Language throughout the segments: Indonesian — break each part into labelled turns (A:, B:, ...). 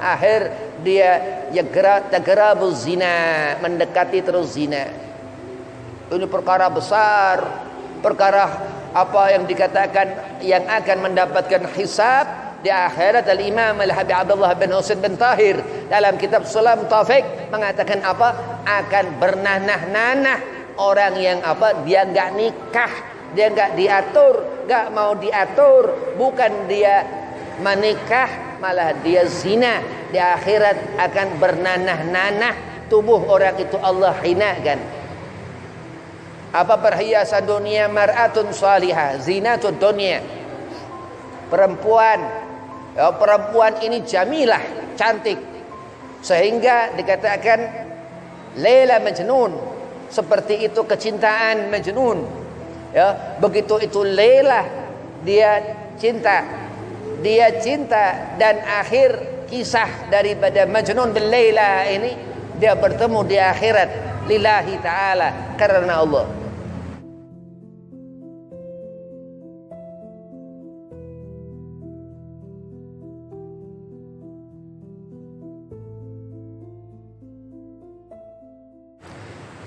A: Akhir dia tagrabuz zina, mendekati terus zina. Ini perkara besar, perkara apa yang dikatakan yang akan mendapatkan hisab di akhirat. Al-Imam Al-Habib Abdullah bin Husain bin Tahir dalam kitab Sulam Taufik mengatakan apa? Akan bernanah-nanah orang yang apa? Dia enggak nikah, dia enggak diatur, enggak mau diatur, bukan dia menikah, malah dia zina. Di akhirat akan bernanah-nanah tubuh orang itu Allah hinakan. Apa perhiasan dunia? Mar'atun salihah, zinatud dunia. Perempuan, ya, perempuan ini jamilah, cantik, sehingga dikatakan Laila Majnun. Seperti itu kecintaan Majnun. Ya, begitu itu Laila, dia cinta dan akhir kisah daripada Majnun bin Laila ini, dia bertemu di akhirat lillahi ta'ala, karena Allah.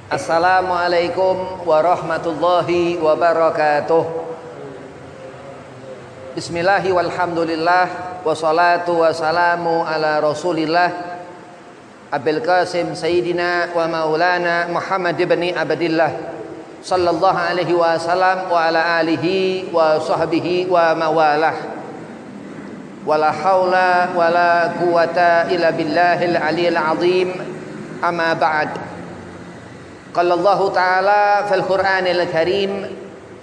A: Assalamualaikum warahmatullahi wabarakatuh. Bismillahi walhamdulillah, wassalatu wassalamu ala rasulillah Abil Qasim Sayyidina wa maulana Muhammad ibn Abdillah sallallahu alaihi wasallam wa ala alihi wa sahbihi wa mawalah. Wala hawla wala quwata illa billahil aliyil azim. Amma ba'd. Qala Allah Ta'ala fil Qur'anil Karim,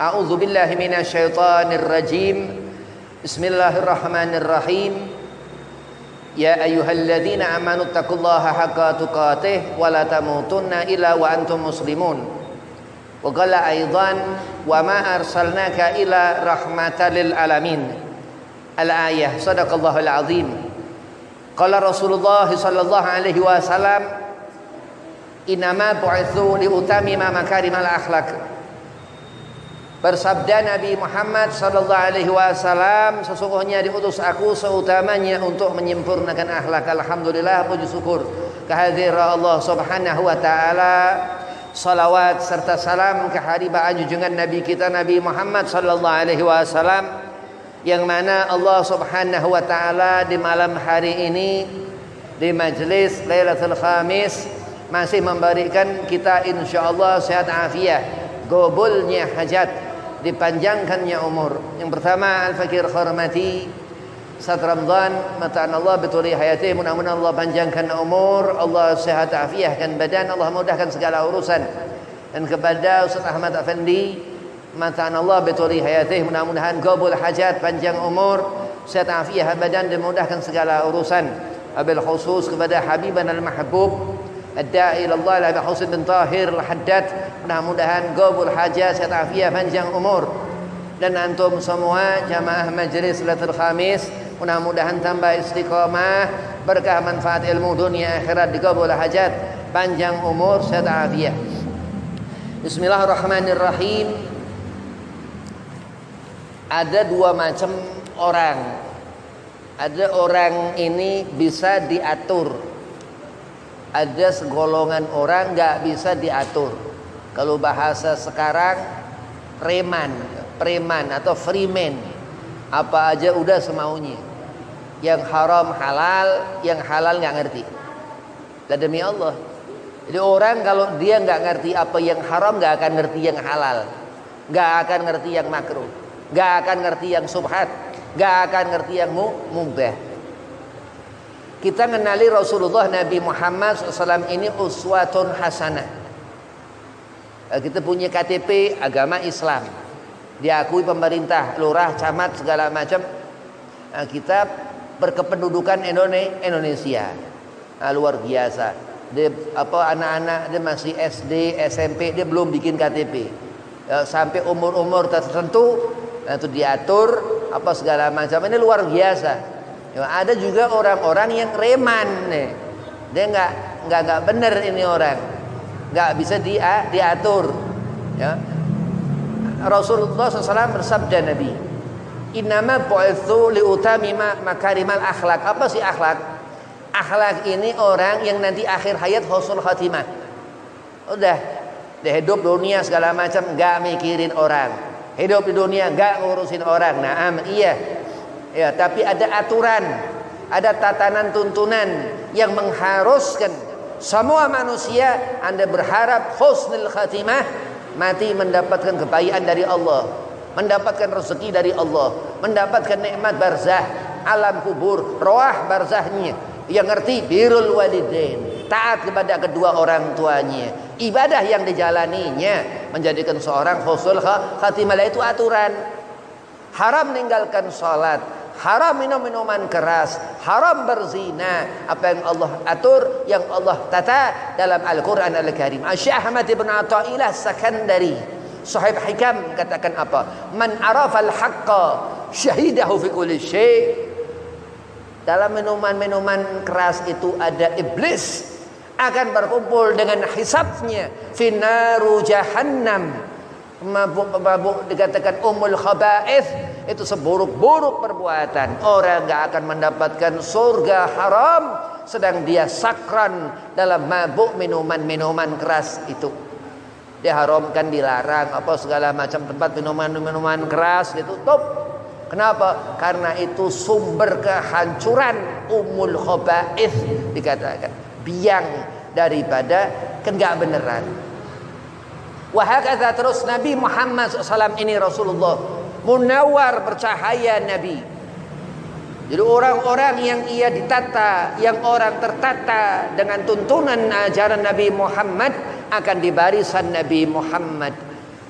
A: a'udzu billahi minasy syaithanir rajim. Bismillahirrahmanirrahim. Ya ayyuhalladzina amanu taqullaha haqqa tuqatih wa la tamutunna illa wa antum muslimun. Wa qala aidan wa ma arsalnaka illa rahmatan lil alamin. Al-ayah. Shadaqallahul azim. Qala Rasulullah sallallahu alaihi wasallam, innama bu'itsu liutamima makarimal akhlak. Bersabda Nabi Muhammad sallallahu alaihi wasallam, sesungguhnya diutus aku seutamanya untuk menyempurnakan akhlak. Alhamdulillah, puji syukur kehadiran Allah Subhanahu wa taala. Salawat serta salam kehadiran junjungan Nabi kita Nabi Muhammad sallallahu alaihi wasallam, yang mana Allah Subhanahu wa taala di malam hari ini di majlis Lailatul Khamis masih memberikan kita insyaallah sehat afiat, gobulnya hajat, dipanjangkannya umur. Yang pertama, al-fakir hormati saat Ramadan, mata'an Allah betuli hayati, mudah-mudahan Allah panjangkan umur, Allah sehat afiahkan badan, Allah mudahkan segala urusan. Dan kepada Ustaz Ahmad Afandi, mata'an Allah betuli hayati, mudah-mudahan gobul hajat, panjang umur, sehat afiah badan, dimudahkan segala urusan. Abil khusus kepada Habiban al-Mahbub Ad-da'i ilallah Al-Habib Husain bin Tahir Al-Haddad, mudah-mudahan gobul hajat, sehat afiat, panjang umur. Dan antum semua jamaah majlis Lailatul Khamis, mudah-mudahan tambah istiqamah, berkah manfaat ilmu dunia akhirat, digobul hajat, panjang umur, sehat afiat. Bismillahirrahmanirrahim. Ada dua macam orang. Ada orang ini bisa diatur, ada segolongan orang nggak bisa diatur. Kalau bahasa sekarang preman atau freeman, apa aja udah semaunya. Yang haram halal, yang halal nggak ngerti. Dan demi Allah, jadi orang kalau dia nggak ngerti apa yang haram, nggak akan ngerti yang halal, nggak akan ngerti yang makruh, nggak akan ngerti yang subhat, nggak akan ngerti yang mubah. Kita mengenali Rasulullah Nabi Muhammad SAW ini uswatun hasanah. Kita punya KTP agama Islam, diakui pemerintah, lurah, camat, segala macam. Kita berkependudukan Indonesia. Luar biasa. Dia anak-anak dia masih SD, SMP, dia belum bikin KTP. Sampai umur-umur tertentu itu diatur apa segala macam. Ini luar biasa. Ya, ada juga orang-orang yang reman nih. Dia nggak benar ini orang. Nggak bisa diatur. Ya. Rasulullah SAW bersabda Nabi, innama bu'itsu liutamima makarimal akhlak. Apa sih akhlak? Akhlak ini orang yang nanti akhir hayat husnul khatimah. Udah, dia hidup dunia segala macam nggak mikirin orang, hidup di dunia nggak ngurusin orang. Naam, iya, ya, tapi ada aturan, ada tatanan tuntunan yang mengharuskan semua manusia Anda berharap husnul khatimah, mati mendapatkan kebaikan dari Allah, mendapatkan rezeki dari Allah, mendapatkan nikmat barzah, alam kubur, roah barzahnya, yang ngerti birrul walidain, taat kepada kedua orang tuanya, ibadah yang dijalaninya menjadikan seorang husnul khatimah. Itu aturan. Haram meninggalkan salat, haram minum minuman keras, haram berzina. Apa yang Allah atur, yang Allah tata dalam Al-Quran Al-Karim. Syekh Ahmad ibn Athaillah Sakandari, sahib hikam, katakan apa? Man arafa al-haqqa syahidahu fi kulli syai'. Dalam minuman-minuman keras itu ada iblis, akan berkumpul dengan hisabnya, finaru jahannam. Mabuk dikatakan umul khaba'ith, itu seburuk-buruk perbuatan. Orang gak akan mendapatkan surga haram sedang dia sakran dalam mabuk minuman-minuman keras itu. Diharamkan, dilarang, apa segala macam tempat minuman-minuman keras ditutup. Kenapa? Karena itu sumber kehancuran, umul khaba'ith dikatakan, biang daripada enggak beneran. Wahakata terus Nabi Muhammad SAW ini Rasulullah munawar, bercahaya Nabi. Jadi orang-orang yang ia ditata, yang orang tertata dengan tuntunan ajaran Nabi Muhammad akan di barisan Nabi Muhammad.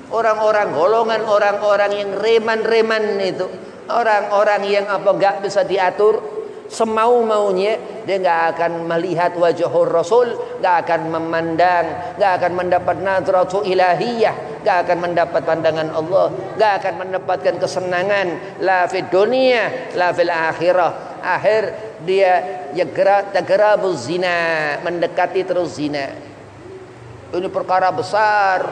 A: Orang-orang golongan orang-orang yang reman-reman itu, orang-orang yang apa enggak bisa diatur semau-maunya, dia enggak akan melihat wajhur Rasul, enggak akan memandang, enggak akan mendapat nadratu ilahiyah, enggak akan mendapat pandangan Allah, enggak akan mendapatkan kesenangan la fid dunia la fil akhirah. Akhir dia yagrabuz zina, mendekati terus zina. Ini perkara besar,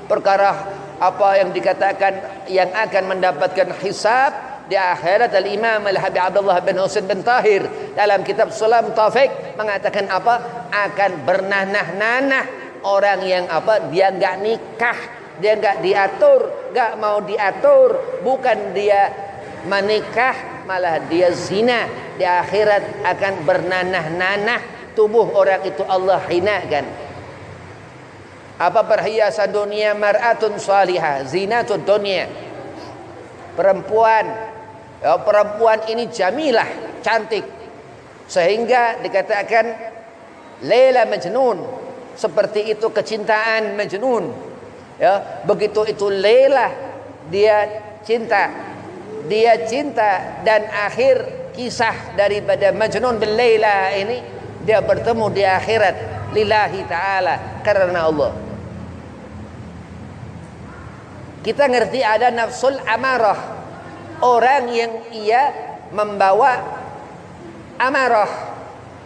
A: perkara apa yang dikatakan yang akan mendapatkan hisab di akhirat. Al-Imam Al-Habib Abdullah bin Husain bin Tahir dalam kitab Sulam Taufik mengatakan apa? Akan bernanah-nanah orang yang apa? Dia enggak nikah, dia enggak diatur, enggak mau diatur, bukan dia menikah, malah dia zina. Di akhirat akan bernanah-nanah tubuh orang itu Allah hinakan. Apa perhiasan dunia? Mar'atun salihah, zinatud dunia. Perempuan, ya, perempuan ini jamilah, cantik, sehingga dikatakan Laila Majnun. Seperti itu kecintaan Majnun. Ya, begitu itu Laila, dia cinta dan akhir kisah daripada Majnun bin Laila ini, dia bertemu di akhirat lillahi ta'ala, karena Allah. Kita ngerti ada nafsul amarah, orang yang ia membawa amarah.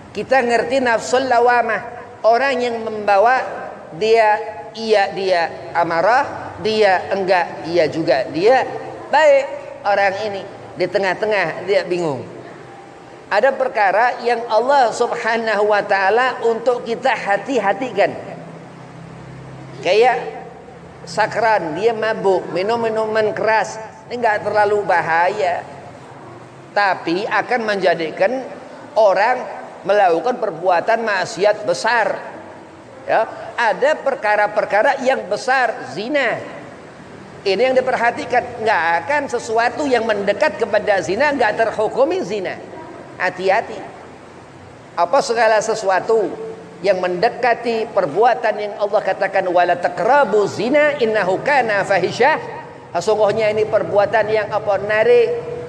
A: Kita ngerti nafsul lawamah, orang yang membawa dia amarah, dia enggak, ia juga dia baik. Orang ini di tengah-tengah dia bingung. Ada perkara yang Allah Subhanahu wa ta'ala untuk kita hati-hatikan. Kayak sakran, dia mabuk, minum minuman keras, ini enggak terlalu bahaya, tapi akan menjadikan orang melakukan perbuatan maksiat besar. Ya, ada perkara-perkara yang besar, zina. Ini yang diperhatikan. Enggak akan sesuatu yang mendekat kepada zina enggak terhukumi zina. Hati-hati. Apa segala sesuatu yang mendekati perbuatan yang Allah katakan wala taqrabu zina innahu kana fahisyah, sesungguhnya ini perbuatan yang apa? Narik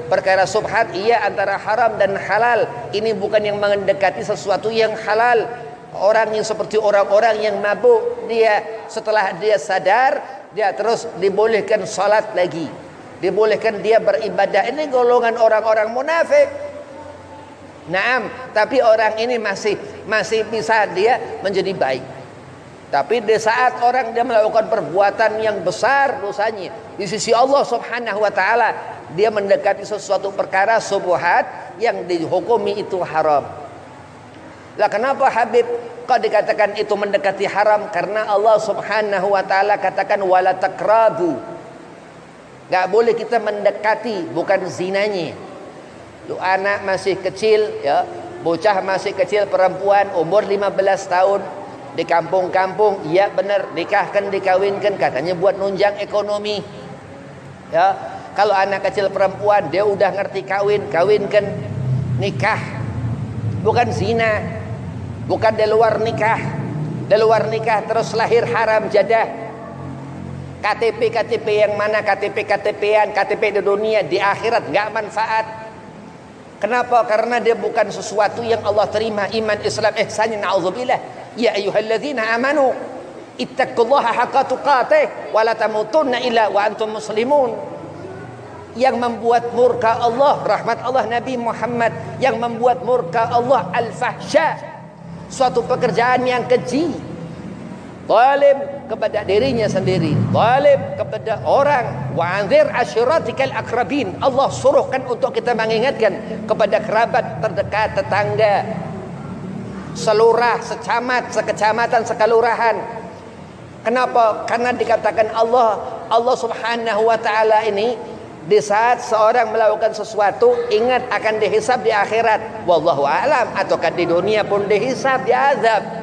A: perkara subhat, iya, antara haram dan halal. Ini bukan yang mendekati sesuatu yang halal. Orang yang seperti orang-orang yang mabuk, dia setelah dia sadar, dia terus dibolehkan salat lagi, dibolehkan dia beribadah. Ini golongan orang-orang munafik. Naam, tapi orang ini masih bisa dia menjadi baik. Tapi di saat orang dia melakukan perbuatan yang besar dosanya di sisi Allah Subhanahu wa ta'ala, dia mendekati sesuatu perkara subuhat yang dihukumi itu haram. Lah kenapa Habib kok dikatakan itu mendekati haram? Karena Allah Subhanahu wa taala katakan wala taqrabu. Enggak boleh kita mendekati, bukan zinanya. Lu anak masih kecil ya, bocah masih kecil perempuan umur 15 tahun di kampung-kampung, ya benar nikahkan dikawinkan katanya buat nunjang ekonomi. Ya, kalau anak kecil perempuan dia udah ngerti kawinkan, nikah. Bukan zina. Bukan di luar nikah. Di luar nikah terus lahir haram jadah. KTP yang mana KTP-KTP-an, KTP di dunia, di akhirat enggak manfaat. Kenapa? Karena dia bukan sesuatu yang Allah terima. Iman, Islam, ihsan, na'udzubillah. Ya ayyuhalladzina amanu ittaqullaha haqqa tuqatih wa la tamutunna illa wa antum muslimun. Yang membuat murka Allah, rahmat Allah Nabi Muhammad. Yang membuat murka Allah al-fahsya, suatu pekerjaan yang keji. Zalim kepada dirinya sendiri, zalim kepada orang. Wa anzir ashiratikal akrabin. Allah suruhkan untuk kita mengingatkan kepada kerabat terdekat, tetangga, selurah, secamat, sekecamatan, sekelurahan. Kenapa? Karena dikatakan Allah Subhanahu wa taala ini di saat seorang melakukan sesuatu ingat akan dihisab di akhirat. Wallahu a'lam, ataukah di dunia pun dihisab, diazab.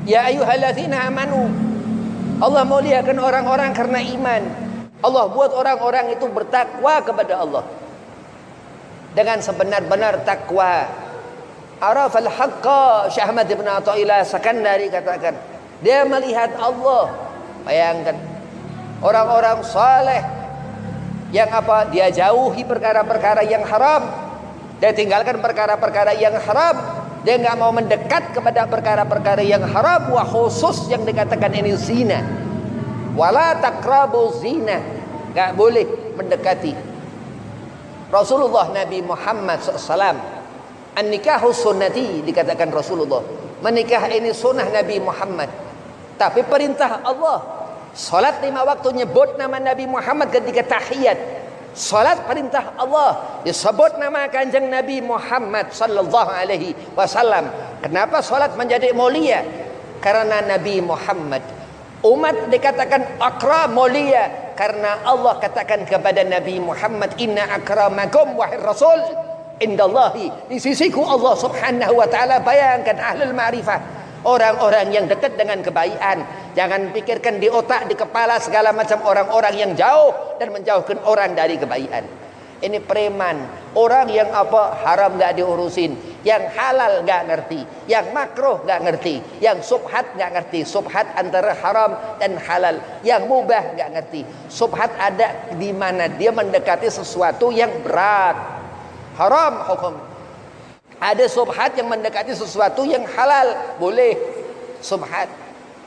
A: Ya ayyuhalladzina amanu. Allah muliakan orang-orang karena iman. Allah buat orang-orang itu bertakwa kepada Allah dengan sebenar-benar takwa. Arafal haqqa. Syekh Ahmad bin Athaillah Sakandari katakan, dia melihat Allah. Bayangkan orang-orang saleh yang apa? Dia jauhi perkara-perkara yang haram, dia tinggalkan perkara-perkara yang haram. Dia enggak mau mendekat kepada perkara-perkara yang haram, wa khusus yang dikatakan ini zina. Wala taqrabu zina. Enggak boleh mendekati. Rasulullah Nabi Muhammad SAW, an-nikahu sunnati, dikatakan Rasulullah, menikah ini sunnah Nabi Muhammad. Tapi perintah Allah, salat 5 waktu nyebut nama Nabi Muhammad ketika tahiyat. Salat perintah Allah, disebut nama kanjeng Nabi Muhammad sallallahu alaihi wasallam. Kenapa salat menjadi mulia? Karena Nabi Muhammad. Umat dikatakan akram, mulia, karena Allah katakan kepada Nabi Muhammad, inna akramakum wahai Rasul indallahi, di sisiku Allah Subhanahu wa taala. Bayangkan ahlul ma'rifah, orang-orang yang dekat dengan kebaikan. Jangan pikirkan di otak, di kepala segala macam orang-orang yang jauh dan menjauhkan orang dari kebaikan. Ini preman, orang yang apa haram enggak diurusin, yang halal enggak ngerti, yang makruh enggak ngerti, yang subhat enggak ngerti. Subhat antara haram dan halal, yang mubah enggak ngerti. Subhat ada di mana dia mendekati sesuatu yang berat, haram hukum. Ada subhat yang mendekati sesuatu yang halal, boleh subhat.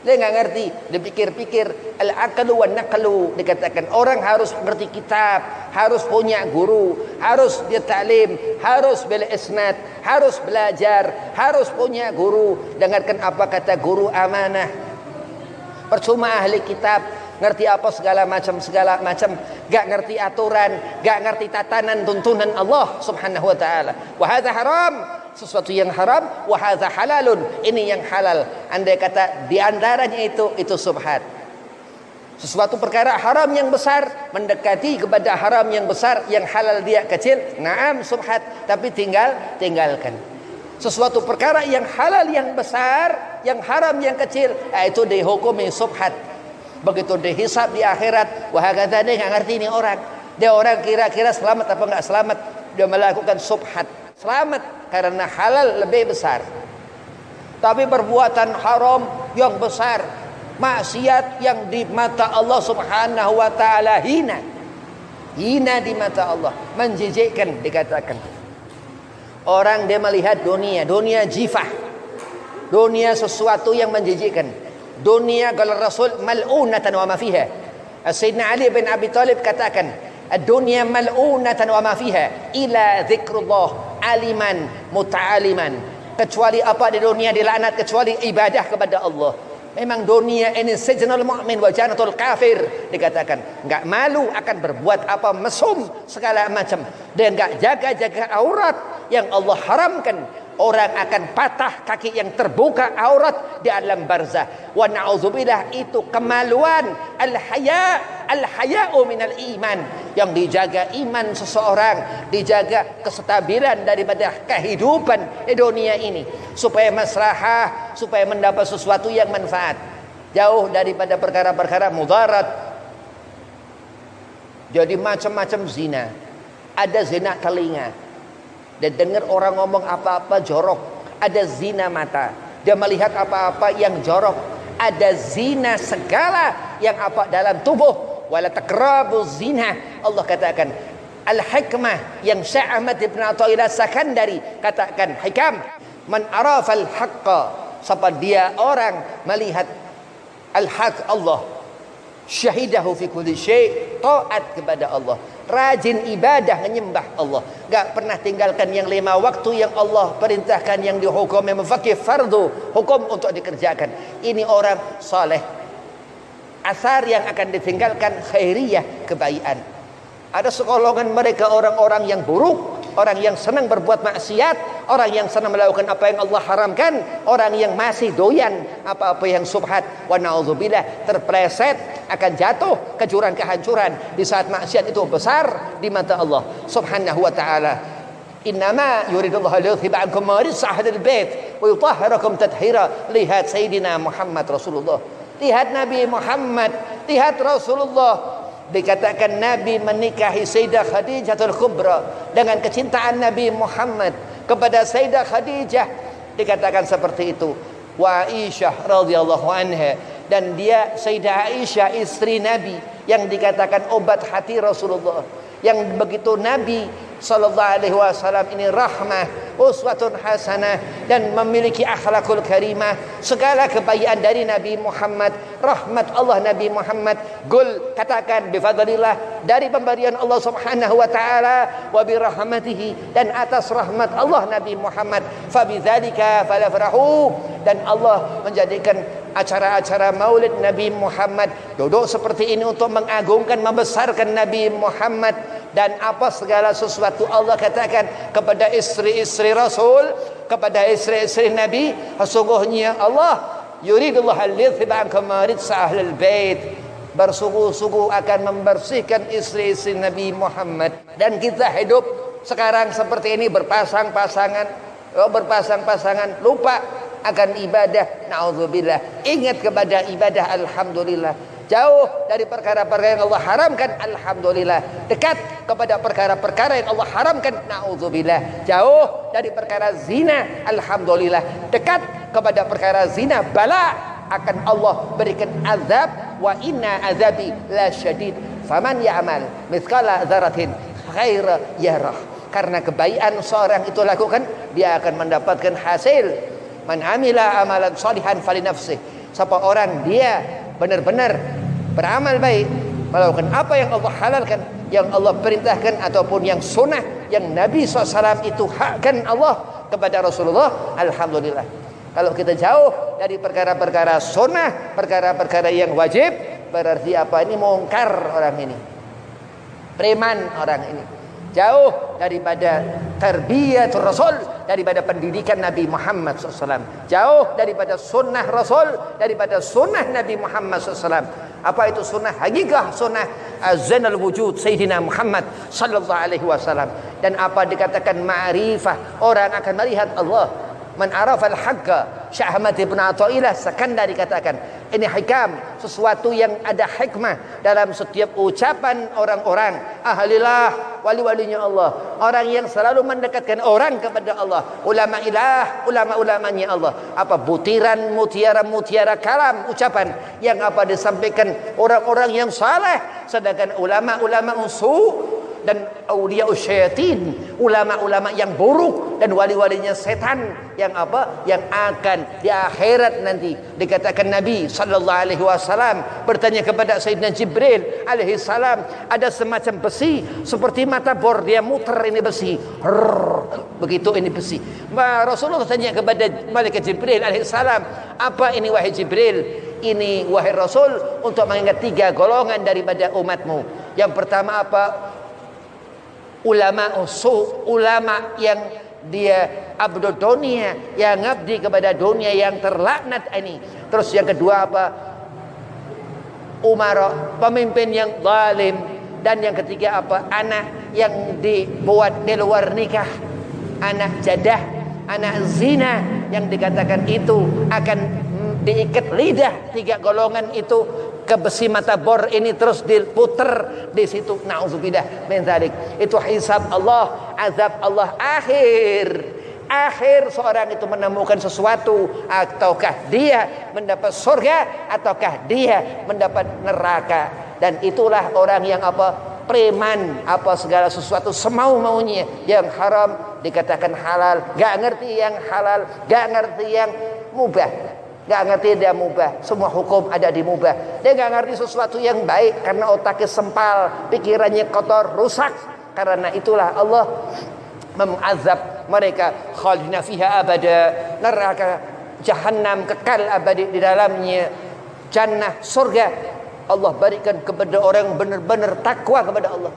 A: Dia nggak ngerti, dia pikir-pikir. Al-aqlu wan naqlu, dikatakan orang harus mengerti kitab, harus punya guru, harus dia taklim, harus bil isnad, harus belajar, harus punya guru. Dengarkan apa kata guru amanah. Percuma ahli kitab ngerti apa segala macam gak ngerti aturan, gak ngerti tatanan tuntunan Allah Subhanahu wa taala. Wa hadza haram, sesuatu yang haram, wa hadza halalun, ini yang halal. Andai kata di antaranya itu subhat. Sesuatu perkara haram yang besar mendekati kepada haram yang besar, yang halal dia kecil, naam subhat, tapi tinggalkan. Sesuatu perkara yang halal yang besar, yang haram yang kecil, itu dihukumi subhat. Begitu dihisab di akhirat, wahakata dia nggak ngerti ini orang. Dia orang kira-kira selamat apa nggak selamat. Dia melakukan subhat. Selamat karena halal lebih besar. Tapi perbuatan haram yang besar, maksiat yang di mata Allah Subhanahu wa taala hina. Hina di mata Allah, menjijikkan dikatakan. Orang dia melihat dunia jifah. Dunia sesuatu yang menjijikkan. Dunia kalau Rasul mal'unatan wa ma fiha. Sayyidina Ali bin Abi Thalib katakan, "Ad-dunya mal'unatan wa ma fiha ila dzikrullah aliman muta'aliman." Kecuali apa di dunia dilaknat kecuali ibadah kepada Allah. Memang dunia ini sijnul mu'min wa jannatul kafir, dikatakan. Enggak malu akan berbuat apa mesum segala macam, dan enggak jaga-jaga aurat yang Allah haramkan. Orang akan patah kaki yang terbuka aurat di alam barzah. Wa na'udzubillah, itu kemaluan. Al-haya'u minal iman. Yang dijaga iman seseorang, dijaga kestabilan daripada kehidupan di dunia ini, supaya maslahah, supaya mendapat sesuatu yang manfaat, jauh daripada perkara-perkara mudarat. Jadi macam-macam zina. Ada zina telinga, dia dengar orang ngomong apa-apa jorok. Ada zina mata, dia melihat apa-apa yang jorok. Ada zina segala yang apa dalam tubuh. Wala taqrabu zina. Allah katakan al-hikmah yang Syekh Ahmad Ibn Athaillah Sakandari katakan, hikam man arafal haqqa, siapa dia orang melihat al-haq Allah, syahidahu fi kulli syai', taat kepada Allah, rajin ibadah menyembah Allah, gak pernah tinggalkan yang 5 waktu yang Allah perintahkan, yang dihukum, yang mufakih fardu, hukum untuk dikerjakan. Ini orang saleh. Asar yang akan ditinggalkan khairiyah, kebaikan. Ada sekolongan mereka orang-orang yang buruk, orang yang senang berbuat maksiat, orang yang senang melakukan apa yang Allah haramkan, orang yang masih doyan apa-apa yang subhat. Wa na'udzubillah, terpleset, akan jatuh ke jurang kehancuran di saat maksiat itu besar di mata Allah Subhanahu wa ta'ala. Innama yuridullahu liyuthiba ankum rijsa ahlil bait wa yutahhirakum tathira. Lihat Sayyidina Muhammad Rasulullah, lihat Nabi Muhammad, lihat Rasulullah. Dikatakan Nabi menikahi Sayyidah Khadijatul Kubra dengan kecintaan Nabi Muhammad kepada Sayyidah Khadijah. Dikatakan seperti itu. Wa Aisyah radhiyallahu anha, dan dia Sayyidah Aisyah istri Nabi yang dikatakan obat hati Rasulullah, yang begitu Nabi sallallahu alaihi wasallam ini rahmah, uswatun hasanah, dan memiliki akhlakul karimah, segala kebaikan dari Nabi Muhammad, rahmat Allah Nabi Muhammad. Qul, katakan, bifadlillah, dari pemberian Allah Subhanahu wa taala, wa birahmatihi, dan atas rahmat Allah Nabi Muhammad, fabidzalika falafrahu, dan Allah menjadikan acara-acara maulid Nabi Muhammad duduk seperti ini untuk mengagungkan, membesarkan Nabi Muhammad. Dan apa segala sesuatu Allah katakan kepada istri-istri Rasul, kepada istri-istri Nabi, sesungguhnya Allah yuridullah al-yuthiba ankum rijsa ahlil bait, bersungguh-sungguh akan membersihkan istri-istri Nabi Muhammad. Dan kita hidup sekarang seperti ini, berpasang-pasangan, lupa akan ibadah. Na'udzubillah. Ingat kepada ibadah, alhamdulillah. Jauh dari perkara-perkara yang Allah haramkan, alhamdulillah. Dekat kepada perkara-perkara yang Allah haramkan, na'udzubillah. Jauh dari perkara zina, alhamdulillah. Dekat kepada perkara zina, bala, akan Allah berikan azab. Wa inna azabi la syadid faman ya'mal mithqala dzarratin khaira yarah. Karena kebaikan seorang itu lakukan, dia akan mendapatkan hasil. Man amila amalan shalihan falinafsih. Siapa orang dia benar-benar beramal baik, melakukan apa yang Allah halalkan, yang Allah perintahkan, ataupun yang sunnah yang Nabi SAW itu hakkan Allah kepada Rasulullah, alhamdulillah. Kalau kita jauh dari perkara-perkara sunnah, perkara-perkara yang wajib, berarti apa? Ini mungkar orang ini, preman orang ini, jauh daripada tarbiyatul Rasul, daripada pendidikan Nabi Muhammad SAW, jauh daripada sunnah Rasul, daripada sunnah Nabi Muhammad SAW. Apa itu sunnah? Hakikah sunnah azanul wujud Sayyidina Muhammad sallallahu alaihi wasallam. Dan apa dikatakan ma'rifah, orang akan melihat Allah. Man arafal haqqa, Syekh Ahmad Ibn Athaillah Sakandari katakan, ini hikam, sesuatu yang ada hikmah dalam setiap ucapan orang-orang ahlilah, wali-walinya Allah, orang yang selalu mendekatkan orang kepada Allah, ulama ilah, ulama-ulamanya Allah. Apa butiran mutiara-mutiara kalam ucapan yang apa disampaikan orang-orang yang saleh, sedangkan ulama-ulama usu dan auliya usyayatin, ulama-ulama yang buruk dan wali-walinya setan, yang apa? Yang akan di akhirat nanti. Dikatakan Nabi sallallahu alaihi wasallam bertanya kepada Sayyidina Jibril alaihi salam, ada semacam besi seperti mata bor, dia muter, ini besi. Begitu ini besi. Rasulullah tanya kepada malaikat Jibril alaihi salam, apa ini wahai Jibril? Ini wahai Rasul untuk mengingat 3 golongan daripada umatmu. Yang pertama apa? Ulama usul, ulama yang dia abdul dunia, yang ngabdi kepada dunia yang terlaknat ini. Terus yang kedua apa? Umara, pemimpin yang zalim. Dan yang ketiga apa? Anak yang dibuat di luar nikah, anak jadah, anak zina, yang dikatakan itu akan diikat lidah. Tiga golongan itu ke besi mata bor ini terus diputer di situ. Nauzubillah min dzalik. Itu hisab Allah, azab Allah akhir seorang itu menemukan sesuatu, ataukah dia mendapat surga ataukah dia mendapat neraka. Dan itulah orang yang apa? Preman, apa segala sesuatu semau-maunya, yang haram dikatakan halal, gak ngerti yang halal, gak ngerti yang mubah, gak ngerti dia mubah, semua hukum ada di mubah. Dia gak ngerti sesuatu yang baik karena otaknya sempal, pikirannya kotor, rusak. Karena itulah Allah mengazab mereka, khalidina fiha abada, neraka jahanam kekal abadi di dalamnya. Jannah surga Allah berikan kepada orang yang benar-benar takwa kepada Allah,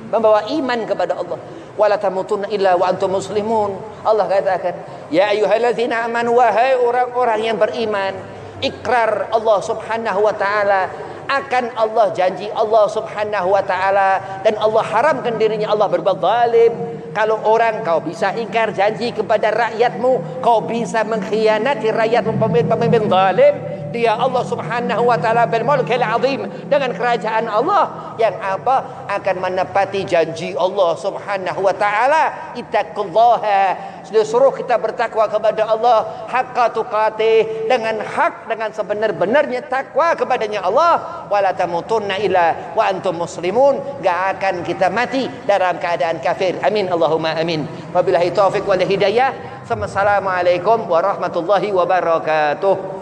A: membawa iman kepada Allah. Wala tamutunna illa wa antum muslimun. Allah katakan, ya ayyuhallazina amanu, wahai orang-orang yang beriman, ikrar Allah Subhanahu wa taala, akan Allah janji Allah Subhanahu wa taala, dan Allah haramkan dirinya Allah berbuat zalim. Kalau orang kau bisa ingkar janji kepada rakyatmu, kau bisa mengkhianati rakyatmu, pemimpin zalim, dia Allah Subhanahu wa taala bil mulkil azim, dengan kerajaan Allah yang apa? Akan menepati janji Allah Subhanahu wa taala. Ittaqullaha, disuruh kita bertakwa kepada Allah haqqa tuqatih, dengan hak, dengan sebenar-benarnya takwa kepadanya Allah. Wala tamutunna illa wa antum muslimun, gak akan kita mati dalam keadaan kafir. Amin Allahumma amin. Wabillahi taufiq wal hidayah. Assalamualaikum warahmatullahi wabarakatuh.